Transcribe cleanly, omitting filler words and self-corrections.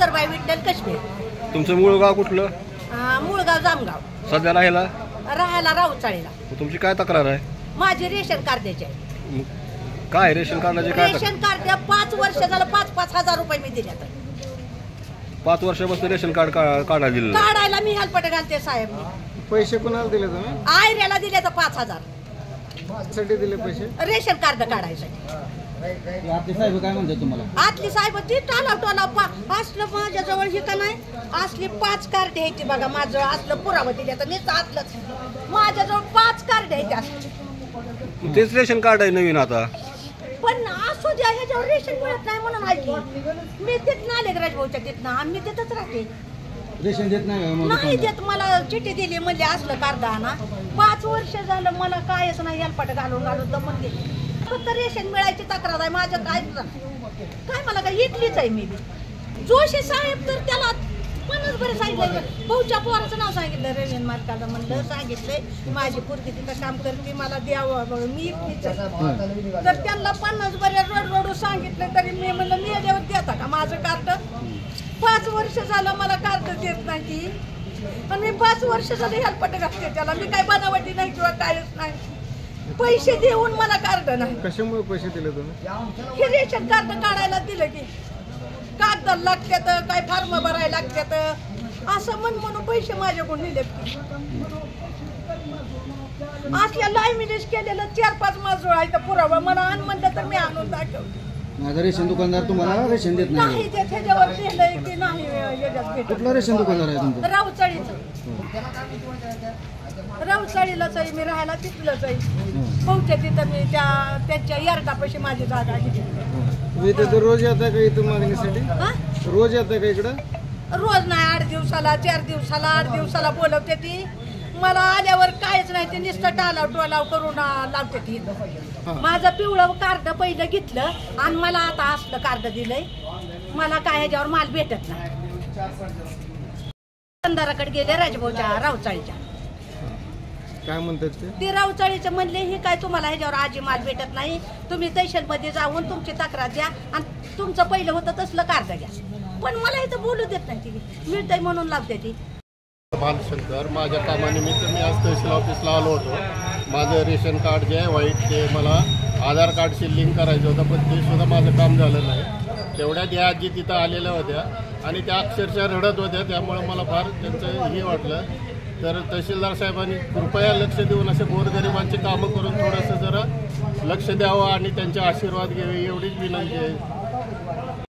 सुंदरबाई विठ्ठल कशबे. तुमचं मूळ गाव कुठलं? मूळगाव जामगाव. सध्या राहायला राऊतचाळीला. तुमची काय तक्रार आहे? माझी रेशन कार्डाची आहे. काय रेशन कार्डाचे काय? रेशन कार्ड 5 वर्ष झालं 5-5 हजार रुपये मी दिले. 5 वर्षापासून रेशन कार्ड काढायला दिलं? काढायला मी हेल्पट घालते साहेब. पैसे कोणाला दिले तुम्ही? आयऱ्याला दिले तर 5000 साठी दिले पैसे रेशन कार्ड काढायसाठी. आतली साहेब काय म्हणते तुम्हाला? आतली साहेब ती टोला असलं माझ्याजवळ हे का नाही असली 5 कार्ड द्यायची बघा. माझं असलं पुरावं दिल्याचं मीच आतलंच माझ्याजवळ 5 कार्ड द्यायचे. तेच रेशन कार्ड आहे नवीन आता. पण असू द्या ह्याच्यावर रेशन मिळत नाही म्हणून ऐकली मी. तिथनं आले राजभाऊच्या तिथनं आम्ही तिथंच राहते. रेशन देत नाही देत. मला चिठ्ठी दिली म्हणजे असलं कार्ड आणा. 5 वर्ष झालं मला कायच नाही हेलपाट घालून दमून गेली. फक्त रेशन मिळायची तक्रार आहे माझ्या. काय मला काय इथलीच आहे मी. जोशी साहेब तर त्याला 50 बरं सांगितलं. भाऊच्या पोराचं नाव सांगितलं रेशन मार्काला. म्हणलं सांगितलंय माझी पोरगी तिथं काम करते मला द्यावं मी इथलीच आहे. तर त्यांना 50 बऱ्या रडू सांगितलं तरी मी म्हणलं मी याच्यावर देता का माझं कार्ड? 5 वर्ष झालं मला कार्ड देत नाही. पण मी 5 वर्ष झालं हेल्पट घालते त्याला. मी काय बनावटी नाही किंवा कायच नाही. पैसे देऊन मला कार्ड नाही. कशामुळे पैसे दिले तुम्ही? हे रेशन कार्ड काढायला दिलं की कागद लागतात काय फॉर्म भरायला लागतात असं म्हणून पैसे माझ्याकडून दिले. असल्या लायमिनेज केलेलं 4-5 माजूळ आहे तर पुरावा मला आण म्हणलं तर मी आणून दाखवते. माझा रेशन दुकानदार तुम्हाला रेशन देत नाही? नाही देत. ह्याच्यावर लिहिलंय की नाही. कुठला रेशन दुकानदार आहे तुमचं? राऊतचाळीचं. राऊतचाळीलाच आहे मी राहायला तिथलंच आहे. भाऊच्या तिथं मी त्यांच्या यार्डापाशी माझी जागा घेतली. तुम्ही इथे रोज येता का इथं मागणीसाठी? रोज येता का इकडं? रोज नाही. 8 दिवसाला 4 दिवसाला 8 दिवसाला बोलवते ती. मला आल्यावर काहीच नाही ते नुसतं टोलाव करून लावते ती. माझं पिवळं कार्ड पहिलं घेतलं आणि मला आता असलं कार्ड दिलंय. मला काय ह्याच्यावर माल भेटत नाही. दुकानदाराकडे गेले राजभाऊच्या राऊतचाळीच्या. काय म्हणतात ते राऊतचाळीचं म्हणले हे काय तुम्हाला ह्याच्यावर आजी माल भेटत नाही. तुम्ही तहसीलमध्ये जाऊन तुमची तक्रार द्या आणि तुमचं पहिलं होतं तसलं कार्ड घ्या. पण मला इथं बोलू देत नाही. ती मिळतंय म्हणून लावते ती. बालशंकर माझ्या कामानिमित्त मी आज तहसील ऑफिसला आलो होतो. माझं रेशन कार्ड जे आहे व्हाईट ते मला आधार कार्डशी लिंक करायचं होतं पण ते सुद्धा माझं काम झालं नाही. तेवढ्यात या आजी तिथं आलेल्या होत्या आणि त्या अक्षरशः रडत होत्या. त्यामुळं मला फार त्यांचं हे वाटलं. तर तहसीलदार साहेबांनी कृपया लक्ष देऊन असे गोरगरिबांची कामं करून थोडंसं जरा लक्ष द्यावं आणि त्यांचे आशीर्वाद घ्यावे एवढीच विनंती आहे.